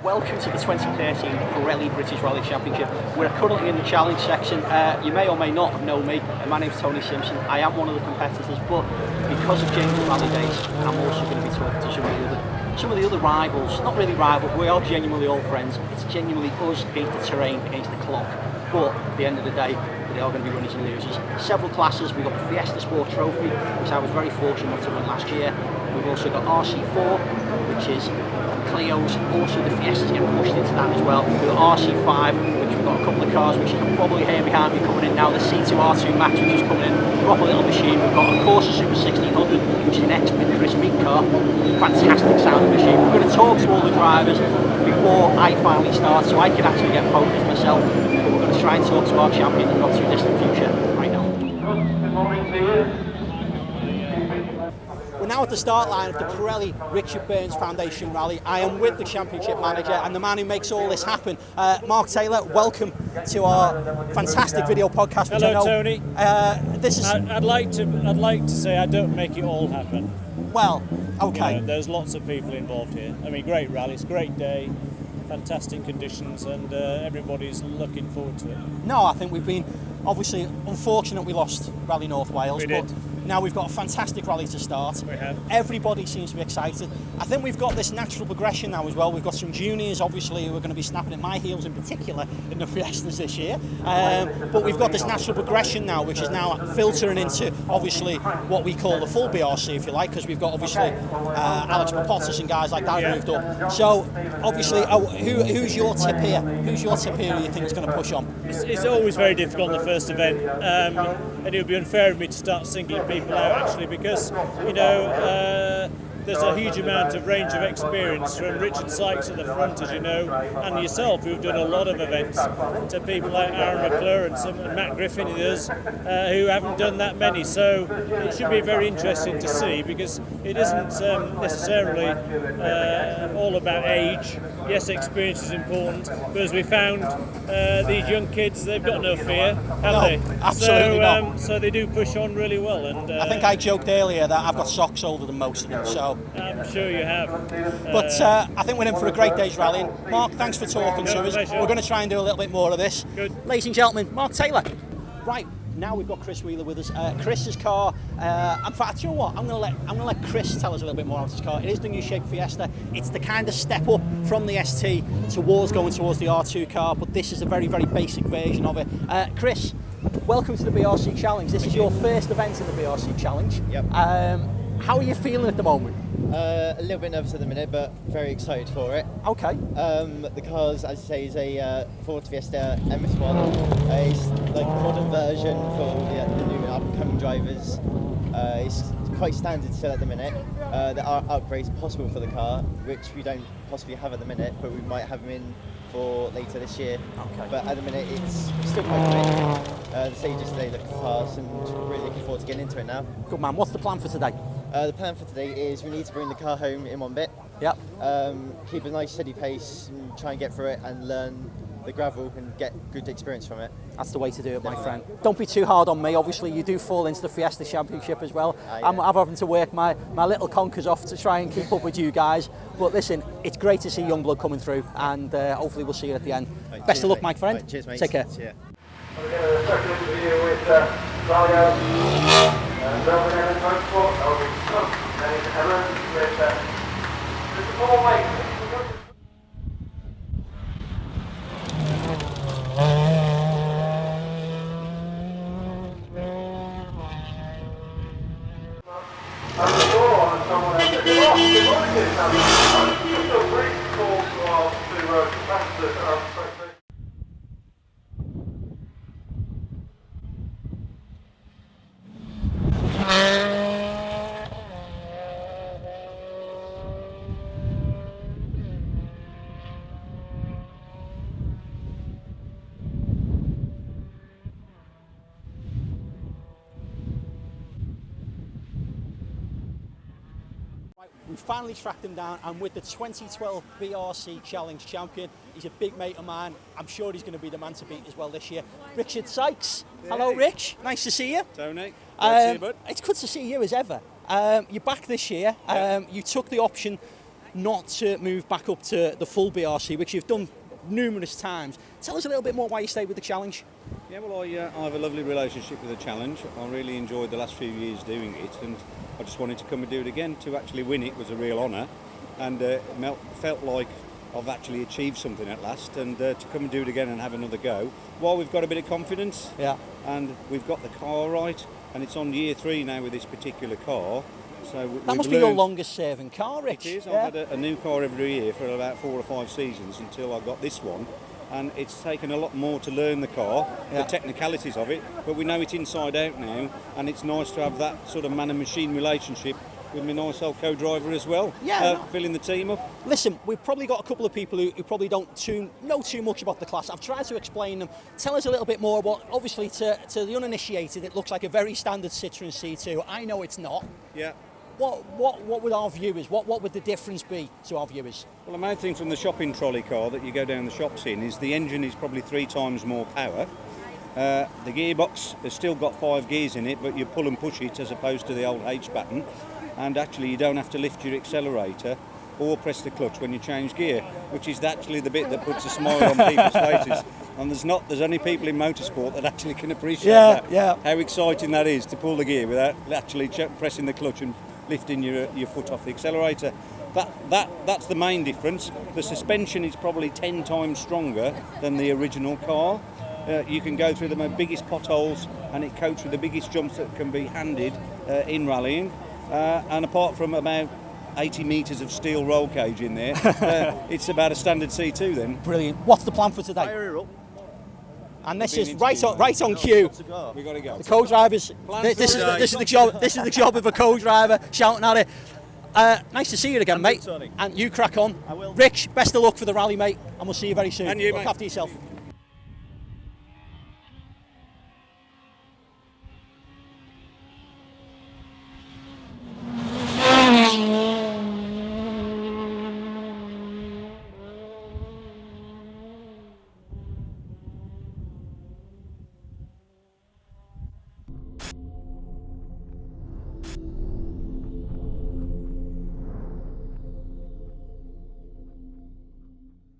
Welcome to the 2013 Pirelli British Rally Championship. We're currently in the challenge section. You may or may not know me. My name's Tony Simpson. I am one of the competitors, but because of James at Rallydays, I'm also going to be talking to some of the other rivals. Not really rivals, we are genuinely all friends. It's genuinely us against the terrain, against the clock. But at the end of the day, they are going to be winners and losers. Several classes. We've got the Fiesta Sport Trophy, which I was very fortunate to win last year. We've also got RC4, which is Clio's. Also the Fiesta's getting pushed into that as well. We've got RC5, which we've got a couple of cars which you can probably hear behind me coming in now. The C2R2 Max, which is coming in. Proper little machine. We've got a Corsa Super 1600, which is an ex-With Chris Meat car. Fantastic sounding machine. We're going to talk to all the drivers before I finally start, so I can actually get focused myself. But we're going to try and talk to our champion in the not too distant future right now. Good morning to you. We're now at the start line of the Pirelli Richard Burns Foundation Rally. I am with the championship manager and the man who makes all this happen. Mark Taylor, welcome to our fantastic video podcast. Hello, Tony. This is. I'd like to say I don't make it all happen. Well, okay. You know, there's lots of people involved here. I mean, great rallies, great day, fantastic conditions, and everybody's looking forward to it. No, I think we've been obviously unfortunate we lost Rally North Wales, but now we've got a fantastic rally to start. We have. Everybody seems to be excited. I think we've got this natural progression now as well. We've got some juniors, obviously, who are going to be snapping at my heels in particular in the Fiestas this year. But we've got this natural progression now, which is now filtering into, obviously, what we call the full BRC, if you like, because we've got, obviously, Alex Papotas and guys like that moved up. So, obviously, who's your tip here? Who's your tip here who you think is going to push on? It's always very difficult on the first event, and it would be unfair of me to start singling people out, actually, because, you know, there's a huge amount of range of experience from Richard Sykes at the front, as you know, and yourself, who've done a lot of events, to people like Aaron McClure and Matt Griffin and others, who haven't done that many. So it should be very interesting to see, because it isn't necessarily all about age. Yes, experience is important, but as we found, these young kids, they've got no fear, have they? Absolutely not. So they do push on really well. And I think I joked earlier that I've got socks older than most of them, so. I'm sure you have. But I think we're in for a great day's rallying. Mark, thanks for talking to us. Pleasure. We're going to try and do a little bit more of this. Good. Ladies and gentlemen, Mark Taylor. Right, now we've got Chris Wheeler with us. Chris's car. In fact, you know what? I'm going to let Chris tell us a little bit more about his car. It is the new shape Fiesta. It's the kind of step up from the ST towards going towards the R2 car, but this is a very, very basic version of it. Chris, welcome to the BRC Challenge. This is your first event in the BRC Challenge. Yep. How are you feeling at the moment? A little bit nervous at the minute, but very excited for it. Okay. The car's, as I say, is a Ford Fiesta MS1. It's like a modern version for the new up-and-coming drivers. It's quite standard still at the minute. There are upgrades possible for the car, which we don't possibly have at the minute, but we might have them in for later this year. Okay. But at the minute, it's still quite quick. The stages today look fast, and really looking forward to getting into it now. Good man. What's the plan for today? The plan for today is we need to bring the car home in one bit. Yep. Keep a nice steady pace and try and get through it and learn the gravel and get good experience from it. That's the way to do it, my friend. Don't be too hard on me. Obviously, you do fall into the Fiesta Championship as well. Yeah. I'm having to work my little conkers off to try and keep up with you guys. But listen, it's great to see young blood coming through, and hopefully we'll see you at the end. Right, Best of luck, my mate. friend. Right, cheers, mate. Take care. Yeah. We're going to second interview with Rallydays Transport. I'll be in Ellen with Mr. Paul Wake. And before, someone else said, good morning, I'm still brief call to competitors. We finally tracked him down, and with the 2012 BRC Challenge champion, he's a big mate of mine. I'm sure he's going to be the man to beat as well this year. Richard Sykes. Hey. Hello, Rich. Nice to see you. Tony. Good to see you, bud. It's good to see you as ever. You're back this year. You took the option not to move back up to the full BRC, which you've done numerous times. Tell us a little bit more why you stayed with the challenge. Yeah, well, I have a lovely relationship with the challenge. I really enjoyed the last few years doing it, and I just wanted to come and do it again. To actually win it was a real honour, and felt like I've actually achieved something at last, and to come and do it again and have another go. While we've got a bit of confidence, and we've got the car right, and it's on year 3 now with this particular car. So that must be your longest serving car, Rich. It is. I've had a new car every year for about 4 or 5 seasons until I got this one, and it's taken a lot more to learn the car, the technicalities of it, but we know it inside out now, and it's nice to have that sort of man and machine relationship with my nice old co-driver as well, filling the team up. Listen, we've probably got a couple of people who probably don't know too much about the class. I've tried to explain them. Tell us a little bit more about, obviously to the uninitiated, it looks like a very standard Citroen C2. I know it's not. Yeah. What would our viewers, what would the difference be to our viewers? Well, the main thing from the shopping trolley car that you go down the shops in is the engine is probably 3 times more power. The gearbox has still got 5 gears in it, but you pull and push it as opposed to the old H button. And actually you don't have to lift your accelerator or press the clutch when you change gear, which is actually the bit that puts a smile on people's faces. And there's only people in motorsport that actually can appreciate that. How exciting that is to pull the gear without actually pressing the clutch and lifting your foot off the accelerator. That's the main difference. The suspension is probably 10 times stronger than the original car. You can go through the biggest potholes, and it copes with the biggest jumps that can be handed in rallying. And apart from about 80 metres of steel roll cage in there, it's about a standard C2 then. Brilliant. What's the plan for today? Fire her up. And this is right on cue. We got to go. The co-drivers. This is the job. This is the job of a co-driver shouting at it. Nice to see you again, mate. Tony. And you crack on. I will. Rich, best of luck for the rally, mate. And we'll see you very soon. And you, Look mate. after yourself.